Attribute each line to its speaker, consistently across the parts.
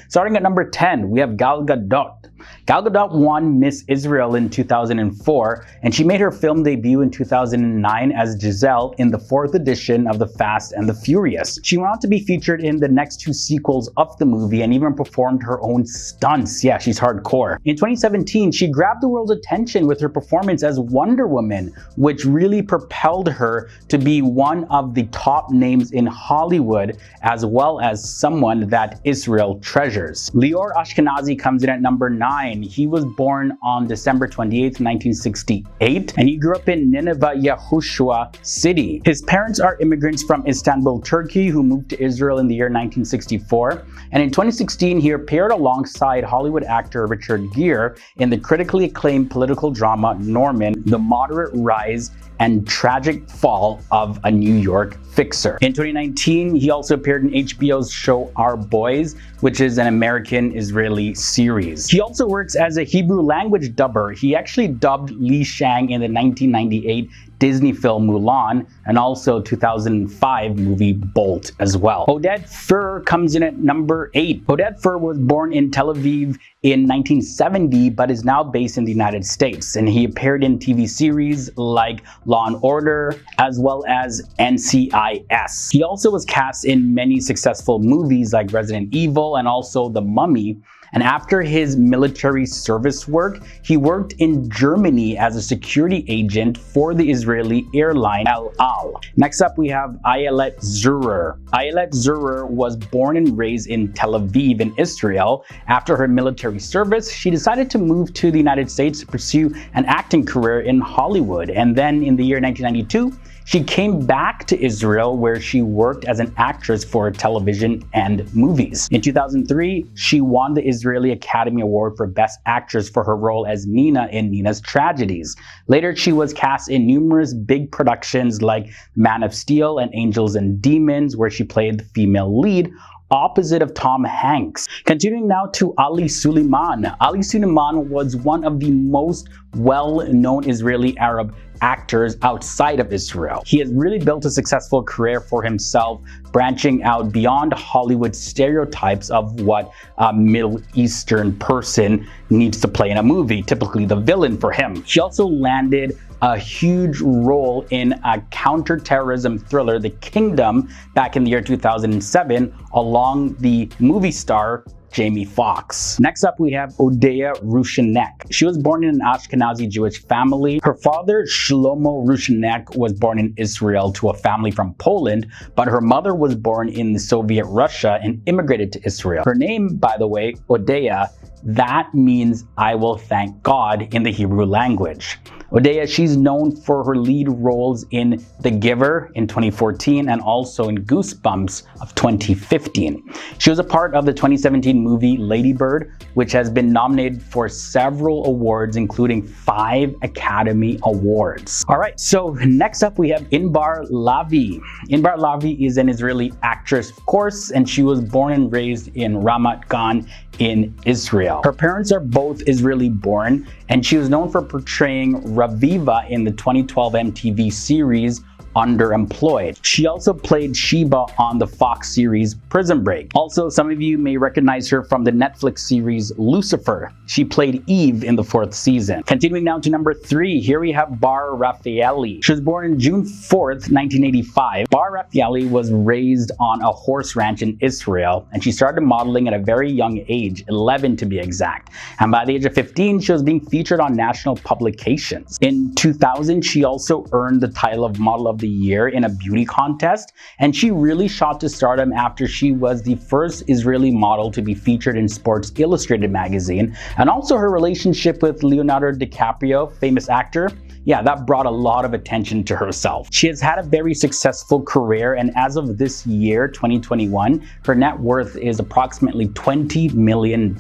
Speaker 1: Starting at number 10, we have Gal Gadot. Gal Gadot won Miss Israel in 2004, and she made her film debut in 2009 as Giselle in the 4th edition of The Fast and the Furious. She went on to be featured in the next 2 sequels of the movie and even performed her own stunts. Yeah, she's hardcore. In 2017, she grabbed the world's attention with her performance as Wonder Woman, which really propelled her to be one of the top names in Hollywood, as well as someone that Israel treasures. Lior Ashkenazi comes in at number 9. He was born on December 28, 1968, and he grew up in Nineveh, Yehoshua City. His parents are immigrants from Istanbul, Turkey, who moved to Israel in the year 1964. And in 2016, he appeared alongside Hollywood actor Richard Gere in the critically acclaimed political drama Norman: The Moderate Rise and Tragic Fall of a New York Fixer. In 2019, he also appeared in HBO's show Our Boys, which is an American-Israeli series. He also works as a Hebrew language dubber. He actually dubbed Li Shang in the 1998 Disney film Mulan, and also 2005 movie Bolt as well. Oded Fehr comes in at number 8. Oded Fehr was born in Tel Aviv in 1970, but is now based in the United States, and he appeared in TV series like Law & Order, as well as NCIS. He also was cast in many successful movies like Resident Evil and also The Mummy. And after his military service work, he worked in Germany as a security agent for the Israeli airline El Al. Next up, we have Ayelet Zurer. Ayelet Zurer was born and raised in Tel Aviv in Israel. After her military service, she decided to move to the United States to pursue an acting career in Hollywood. And then in the year 1992, she came back to Israel, where she worked as an actress for television and movies. In 2003, she won the Israeli Academy Award for Best Actress for her role as Nina in Nina's Tragedies. Later, she was cast in numerous big productions like Man of Steel and Angels and Demons, where she played the female lead, opposite of Tom Hanks. Continuing now to Ali Suleiman. Ali Suleiman was one of the most well-known Israeli Arab actors outside of Israel. He has really built a successful career for himself, branching out beyond Hollywood stereotypes of what a Middle Eastern person needs to play in a movie, typically the villain for him. He also landed a huge role in a counter-terrorism thriller, The Kingdom, back in the year 2007, along the movie star Jamie Foxx. Next up, we have Odeya Rushanek. She was born in an Ashkenazi Jewish family. Her father, Shlomo Rushanek, was born in Israel to a family from Poland, but her mother was born in the Soviet Russia and immigrated to Israel. Her name, by the way, Odeya, that means I will thank God in the Hebrew language. Odeya, she's known for her lead roles in The Giver in 2014 and also in Goosebumps of 2015. She was a part of the 2017 movie Lady Bird, which has been nominated for several awards, including 5 Academy Awards. All right, so next up we have Inbar Lavi. Inbar Lavi is an Israeli actress, of course, and she was born and raised in Ramat Gan in Israel. Her parents are both Israeli born, and she was known for portraying Raviva in the 2012 MTV series Underemployed. She also played Sheba on the Fox series Prison Break. Also, some of you may recognize her from the Netflix series Lucifer. She played Eve in the 4th season. Continuing now to number 3, here we have Bar Refaeli. She was born on June 4th, 1985. Bar Refaeli was raised on a horse ranch in Israel, and she started modeling at a very young age, 11 to be exact. And by the age of 15, she was being featured on national publications. In 2000, she also earned the title of Model of the Year in a beauty contest, and she really shot to stardom after she was the first Israeli model to be featured in Sports Illustrated magazine. And also her relationship with Leonardo DiCaprio, famous actor, yeah, that brought a lot of attention to herself. She has had a very successful career, and as of this year, 2021, her net worth is approximately $20 million.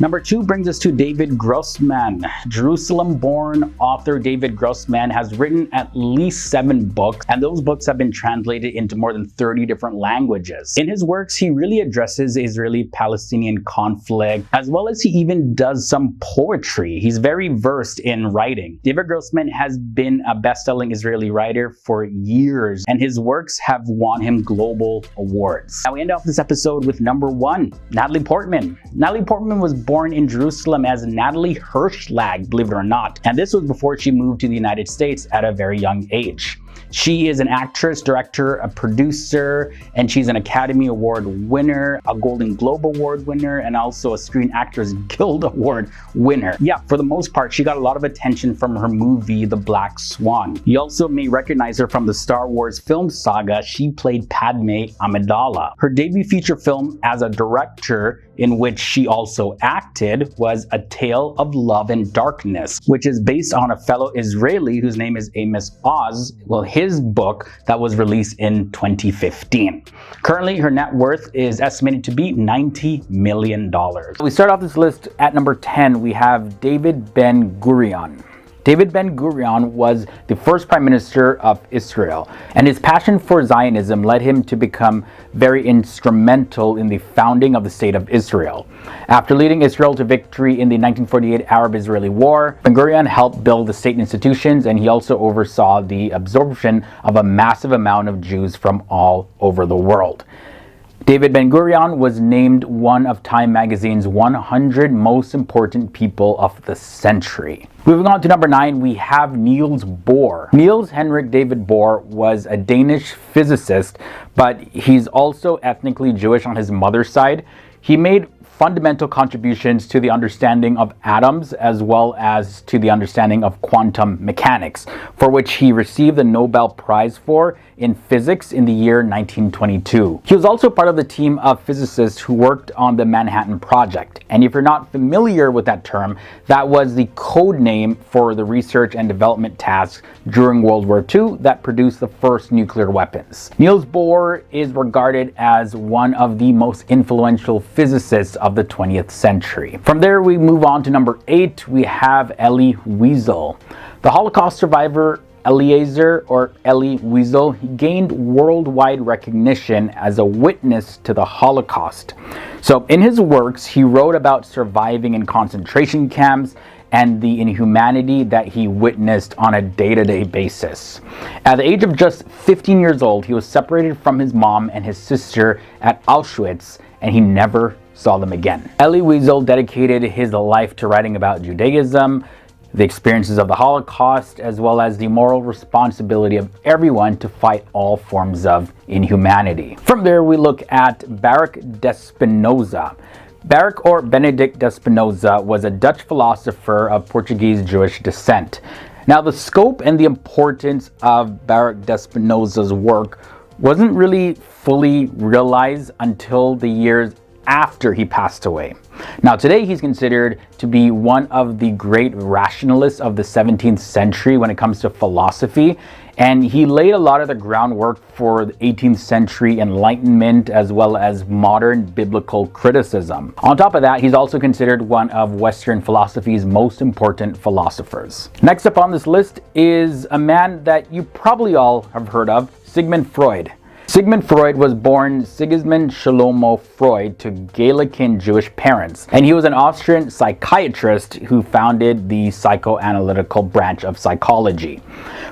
Speaker 1: Number 2 brings us to David Grossman. Jerusalem-born author David Grossman has written at least 7 books books, and those books have been translated into more than 30 different languages. In his works, he really addresses Israeli-Palestinian conflict, as well as he even does some poetry. He's very versed in writing. David Grossman has been a best-selling Israeli writer for years, and his works have won him global awards. Now we end off this episode with number 1, Natalie Portman. Natalie Portman was born in Jerusalem as Natalie Hirschlag, believe it or not, and this was before she moved to the United States at a very young age. She is an actress, director, a producer, and she's an Academy Award winner, a Golden Globe Award winner, and also a Screen Actors Guild Award winner. Yeah, for the most part, she got a lot of attention from her movie, The Black Swan. You also may recognize her from the Star Wars film saga. She played Padme Amidala. Her debut feature film as a director, in which she also acted, was A Tale of Love and Darkness, which is based on a fellow Israeli whose name is Amos Oz. Well, his book that was released in 2015. Currently, her net worth is estimated to be $90 million. We start off this list at number 10. We have David Ben-Gurion. David Ben-Gurion was the first prime minister of Israel, and his passion for Zionism led him to become very instrumental in the founding of the State of Israel. After leading Israel to victory in the 1948 Arab-Israeli War, Ben-Gurion helped build the state institutions, and he also oversaw the absorption of a massive amount of Jews from all over the world. David Ben-Gurion was named one of Time magazine's 100 most important people of the century. Moving on to number 9, we have Niels Bohr. Niels Henrik David Bohr was a Danish physicist, but he's also ethnically Jewish on his mother's side. He made fundamental contributions to the understanding of atoms as well as to the understanding of quantum mechanics, for which he received the Nobel Prize for in physics in the year 1922. He was also part of the team of physicists who worked on the Manhattan Project. And if you're not familiar with that term, that was the code name for the research and development tasks during World War II that produced the first nuclear weapons. Niels Bohr is regarded as one of the most influential physicists of the 20th century. From there, we move on to number 8. We have Elie Wiesel. The Holocaust survivor Eliezer, or Elie Wiesel, gained worldwide recognition as a witness to the Holocaust. So in his works, he wrote about surviving in concentration camps and the inhumanity that he witnessed on a day-to-day basis. At the age of just 15 years old, he was separated from his mom and his sister at Auschwitz, and he never saw them again. Elie Wiesel dedicated his life to writing about Judaism, the experiences of the Holocaust, as well as the moral responsibility of everyone to fight all forms of inhumanity. From there, we look at Baruch de Spinoza. Baruch, or Benedict de Spinoza, was a Dutch philosopher of Portuguese Jewish descent. Now, the scope and the importance of Baruch de Spinoza's work wasn't really fully realized until the years after he passed away. Now, today he's considered to be one of the great rationalists of the 17th century when it comes to philosophy, and he laid a lot of the groundwork for the 18th century Enlightenment as well as modern biblical criticism. On top of that, he's also considered one of Western philosophy's most important philosophers. Next up on this list is a man that you probably all have heard of, Sigmund Freud. Sigmund Freud was born Sigismund Shlomo Freud to Galician Jewish parents, and he was an Austrian psychiatrist who founded the psychoanalytical branch of psychology.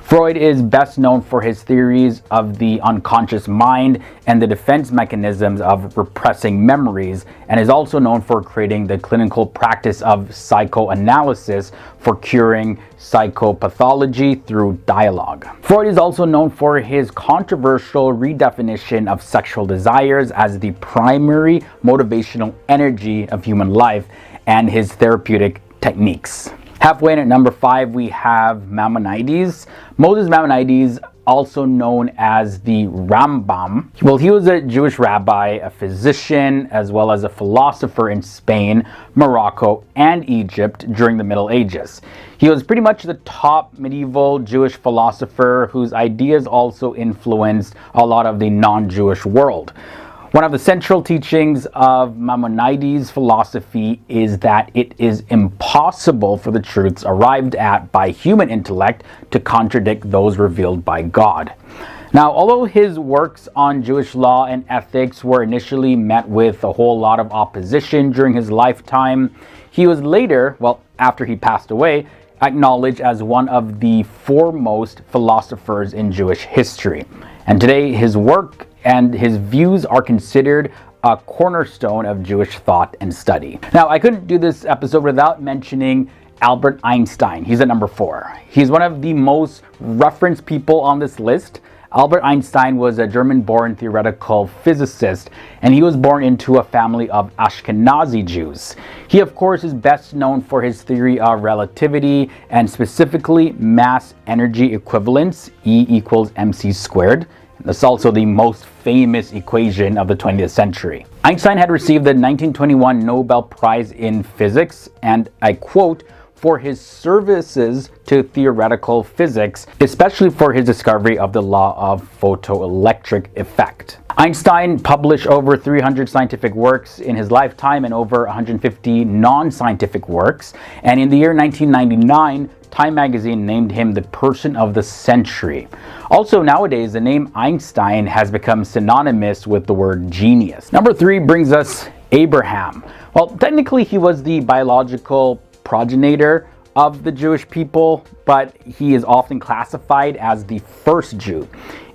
Speaker 1: Freud is best known for his theories of the unconscious mind and the defense mechanisms of repressing memories, and is also known for creating the clinical practice of psychoanalysis for curing psychopathology through dialogue. Freud is also known for his controversial redefinition of sexual desires as the primary motivational energy of human life and his therapeutic techniques. Halfway in at number 5, we have Maimonides. Moses Maimonides, also known as the Rambam. Well, he was a Jewish rabbi, a physician, as well as a philosopher in Spain, Morocco, and Egypt during the Middle Ages. He was pretty much the top medieval Jewish philosopher whose ideas also influenced a lot of the non-Jewish world. One of the central teachings of Maimonides' philosophy is that it is impossible for the truths arrived at by human intellect to contradict those revealed by God. Now, although his works on Jewish law and ethics were initially met with a whole lot of opposition during his lifetime, he was later, well, after he passed away, acknowledged as one of the foremost philosophers in Jewish history. And today, his work and his views are considered a cornerstone of Jewish thought and study. Now, I couldn't do this episode without mentioning Albert Einstein. He's at number 4. He's one of the most referenced people on this list. Albert Einstein was a German-born theoretical physicist, and he was born into a family of Ashkenazi Jews. He, of course, is best known for his theory of relativity, and specifically mass energy equivalence, E equals mc squared. That's also the most famous equation of the 20th century. Einstein had received the 1921 Nobel Prize in Physics, and I quote, for his services to theoretical physics, especially for his discovery of the law of photoelectric effect. Einstein published over 300 scientific works in his lifetime and over 150 non-scientific works. And in the year 1999, Time magazine named him the person of the century. Also, nowadays, the name Einstein has become synonymous with the word genius. Number 3 brings us Abraham. Well, technically, he was the biological progenitor of the Jewish people, but he is often classified as the first Jew.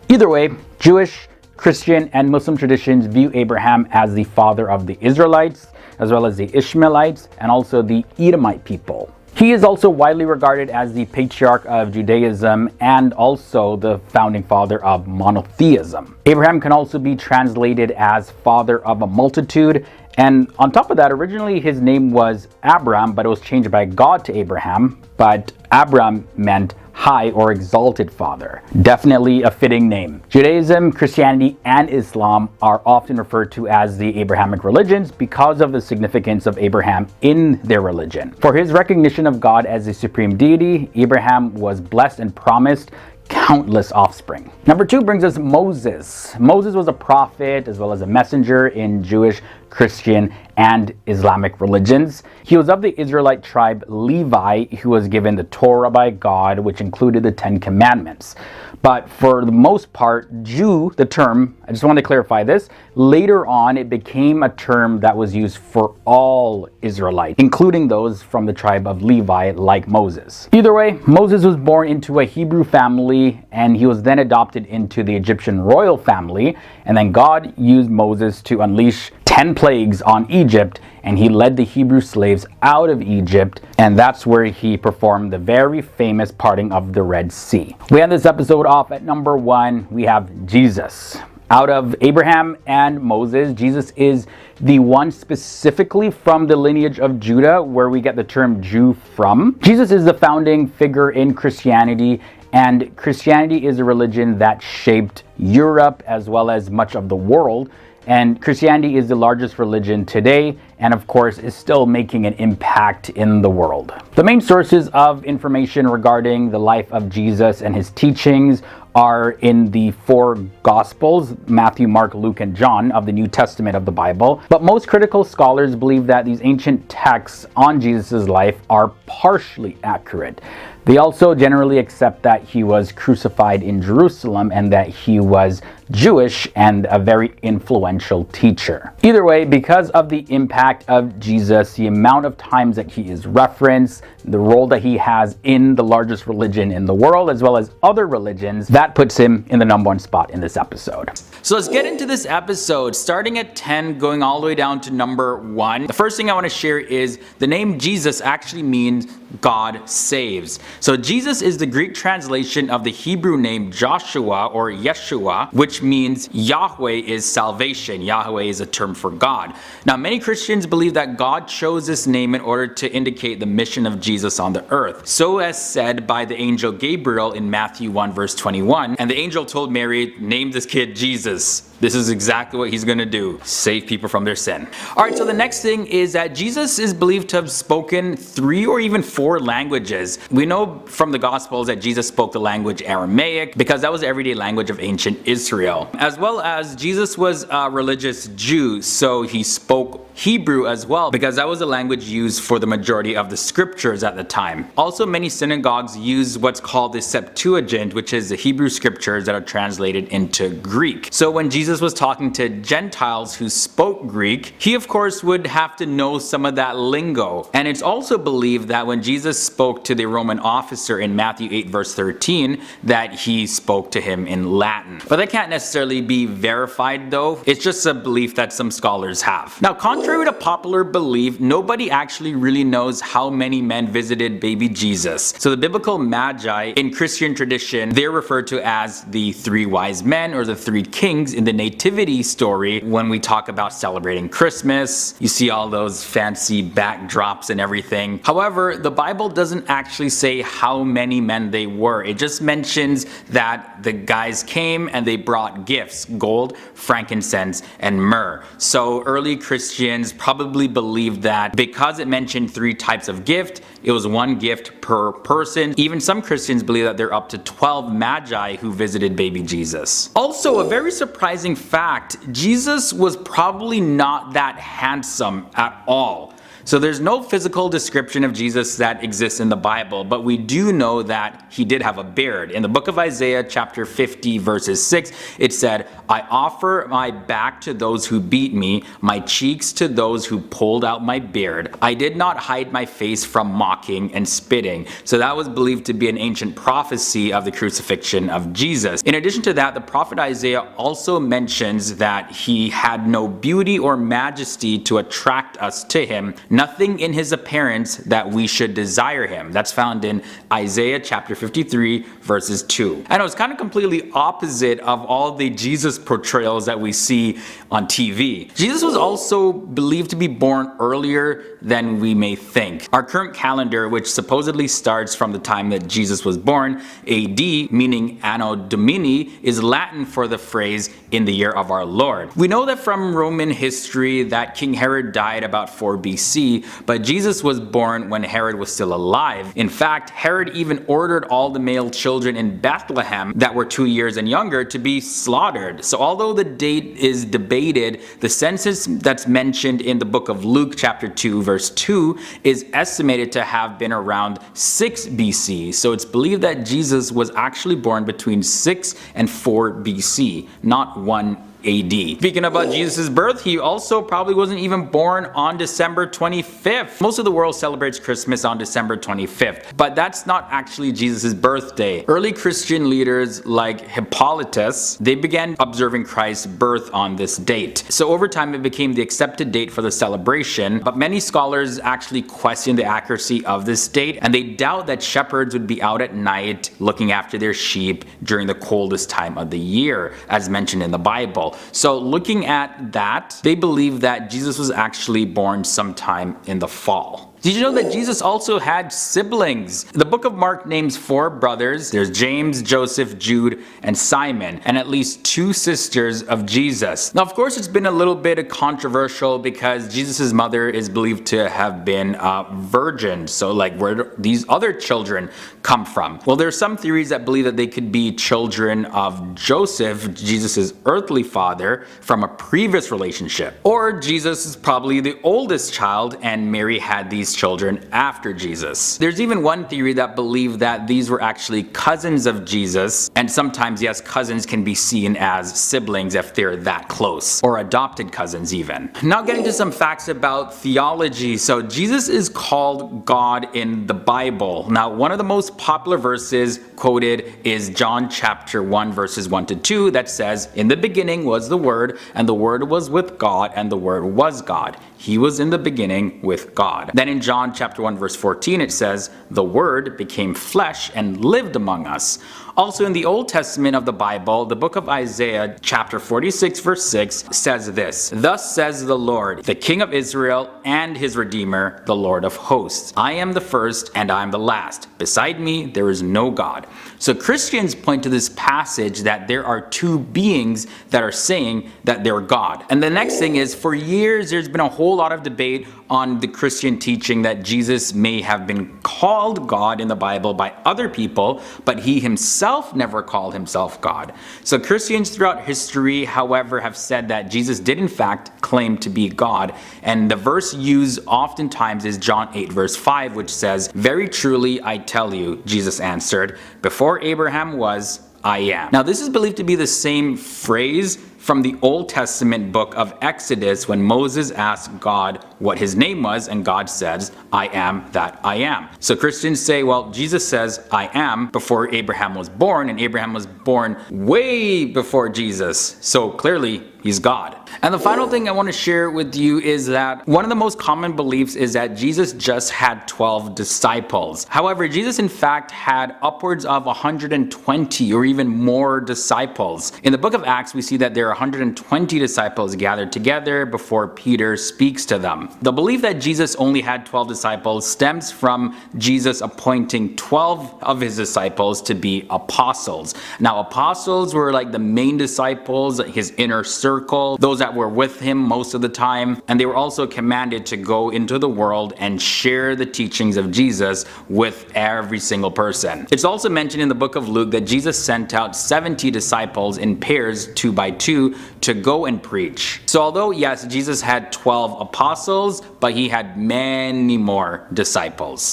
Speaker 1: Either way, Jewish, Christian, and Muslim traditions view Abraham as the father of the Israelites, as well as the Ishmaelites, and also the Edomite people. He is also widely regarded as the patriarch of Judaism and also the founding father of monotheism. Abraham can also be translated as father of a multitude. And on top of that, originally his name was Abram, but it was changed by God to Abraham. But Abram meant high or exalted father. Definitely a fitting name. Judaism, Christianity, and Islam are often referred to as the Abrahamic religions because of the significance of Abraham in their religion. For his recognition of God as the supreme deity, Abraham was blessed and promised countless offspring. Number 2 brings us Moses. Moses was a prophet as well as a messenger in Jewish, Christian, and Islamic religions. He was of the Israelite tribe Levi, who was given the Torah by God, which included the 10 Commandments. But for the most part, Jew, the term, I just want to clarify this, later on it became a term that was used for all Israelites, including those from the tribe of Levi, like Moses. Either way, Moses was born into a Hebrew family, and he was then adopted into the Egyptian royal family, and then God used Moses to unleash 10 plagues on Egypt, and he led the Hebrew slaves out of Egypt, and that's where he performed the very famous parting of the Red Sea. We end this episode off at number 1. We have Jesus. Out of Abraham and Moses, Jesus is the one specifically from the lineage of Judah, where we get the term Jew from. Jesus is the founding figure in Christianity, and Christianity is a religion that shaped Europe as well as much of the world. And Christianity is the largest religion today, and of course is still making an impact in the world. The main sources of information regarding the life of Jesus and his teachings are in the 4 Gospels, Matthew, Mark, Luke, and John of the New Testament of the Bible. But most critical scholars believe that these ancient texts on Jesus' life are partially accurate. They also generally accept that he was crucified in Jerusalem and that he was Jewish and a very influential teacher. Either way, because of the impact of Jesus, the amount of times that he is referenced, the role that he has in the largest religion in the world, as well as other religions, that puts him in the number 1 spot in this episode. So let's get into this episode, starting at 10, going all the way down to number 1. The first thing I want to share is the name Jesus actually means God saves. So Jesus is the Greek translation of the Hebrew name Joshua or Yeshua, which means Yahweh is salvation. Yahweh is a term for God. Now, many Christians believe that God chose this name in order to indicate the mission of Jesus on the earth. So as said by the angel Gabriel in Matthew 1 verse 21, and the angel told Mary, name this kid Jesus. This is exactly what he's going to do. Save people from their sin. Alright, so the next thing is that Jesus is believed to have spoken 3 or even 4 languages. We know know from the Gospels that Jesus spoke the language Aramaic because that was the everyday language of ancient Israel. As well as Jesus was a religious Jew, so he spoke Hebrew as well because that was the language used for the majority of the scriptures at the time. Also, many synagogues use what's called the Septuagint, which is the Hebrew scriptures that are translated into Greek. So when Jesus was talking to Gentiles who spoke Greek, he of course would have to know some of that lingo. And it's also believed that when Jesus spoke to the Roman officer in Matthew 8 verse 13, that he spoke to him in Latin. But that can't necessarily be verified though. It's just a belief that some scholars have. Now, contrary to popular belief, nobody actually really knows how many men visited baby Jesus. So the biblical magi in Christian tradition, they're referred to as the three wise men or the three kings in the nativity story. When we talk about celebrating Christmas, you see all those fancy backdrops and everything. However, the Bible doesn't actually say how many men they were. It just mentions that the guys came and they brought gifts: gold, frankincense, and myrrh. So early Christians probably believed that because it mentioned three types of gift, it was one gift per person. Even some Christians believe that there are up to 12 magi who visited baby Jesus. Also, a very surprising fact, Jesus was probably not that handsome at all. So there's no physical description of Jesus that exists in the Bible, but we do know that he did have a beard. In the book of Isaiah chapter 50 verses 6, it said, "I offer my back to those who beat me, my cheeks to those who pulled out my beard. I did not hide my face from mocking and spitting." So that was believed to be an ancient prophecy of the crucifixion of Jesus. In addition to that, the prophet Isaiah also mentions that he had no beauty or majesty to attract us to him, nothing in his appearance that we should desire him. That's found in Isaiah chapter 53 verses 2. I know it's kind of completely opposite of all the Jesus portrayals that we see on TV. Jesus was also believed to be born earlier than we may think. Our current calendar, which supposedly starts from the time that Jesus was born, AD, meaning Anno Domini, is Latin for the phrase "in the year of our Lord." We know that from Roman history that King Herod died about 4 BC, but Jesus was born when Herod was still alive. In fact, Herod even ordered all the male children in Bethlehem that were 2 years and younger to be slaughtered. So although the date is debated, the census that's mentioned in the book of Luke chapter 2 verse 2 is estimated to have been around 6 BC. So it's believed that Jesus was actually born between 6 and 4 BC, not 1 AD. Speaking about Jesus' birth, he also probably wasn't even born on December 25th. Most of the world celebrates Christmas on December 25th, but that's not actually Jesus' birthday. Early Christian leaders like Hippolytus, they began observing Christ's birth on this date. So over time it became the accepted date for the celebration, but many scholars actually question the accuracy of this date, and they doubt that shepherds would be out at night looking after their sheep during the coldest time of the year, as mentioned in the Bible. So looking at that, they believe that Jesus was actually born sometime in the fall. Did you know that Jesus also had siblings? The book of Mark names 4 brothers. There's James, Joseph, Jude, and Simon, and at least 2 sisters of Jesus. Now, of course, it's been a little bit controversial because Jesus' mother is believed to have been a virgin. So like, where do these other children come from? Well, there's some theories that believe that they could be children of Joseph, Jesus' earthly father, from a previous relationship. Or Jesus is probably the oldest child and Mary had these children after Jesus. There's even one theory that believed that these were actually cousins of Jesus, and sometimes, yes, cousins can be seen as siblings if they're that close, or adopted cousins even. Now getting to some facts about theology. So Jesus is called God in the Bible. Now one of the most popular verses quoted is John chapter 1 verses 1 to 2 that says, "In the beginning was the Word, and the Word was with God, and the Word was God. He was in the beginning with God." Then in John chapter 1 verse 14 it says, "The Word became flesh and lived among us. Also, in the Old Testament of the Bible, the book of Isaiah, chapter 46, verse 6, says this: "Thus says the Lord, the King of Israel and his Redeemer, the Lord of hosts. I am the first and I am the last. Beside me, there is no God." So Christians point to this passage that there are two beings that are saying that they're God. And the next thing is, for years, there's been a whole lot of debate on the Christian teaching that Jesus may have been called God in the Bible by other people, but he himself never called himself God. So Christians throughout history, however, have said that Jesus did in fact claim to be God. And the verse used oftentimes is John 8 verse 5, which says, "Very truly I tell you," Jesus answered, "before Abraham was, I am." Now this is believed to be the same phrase from the Old Testament book of Exodus when Moses asked God what his name was, and God says, "I am that I am." So Christians say, well, Jesus says, "I am," before Abraham was born, and Abraham was born way before Jesus. So clearly, he's God. And the final thing I want to share with you is that one of the most common beliefs is that Jesus just had 12 disciples. However, Jesus in fact had upwards of 120 or even more disciples. In the book of Acts, we see that there are 120 disciples gathered together before Peter speaks to them. The belief that Jesus only had 12 disciples stems from Jesus appointing 12 of his disciples to be apostles. Now, apostles were like the main disciples, his inner circle, those that were with him most of the time, and they were also commanded to go into the world and share the teachings of Jesus with every single person. It's also mentioned in the book of Luke that Jesus sent out 70 disciples in pairs, 2 by 2, to go and preach. So although yes, Jesus had 12 apostles, but he had many more disciples.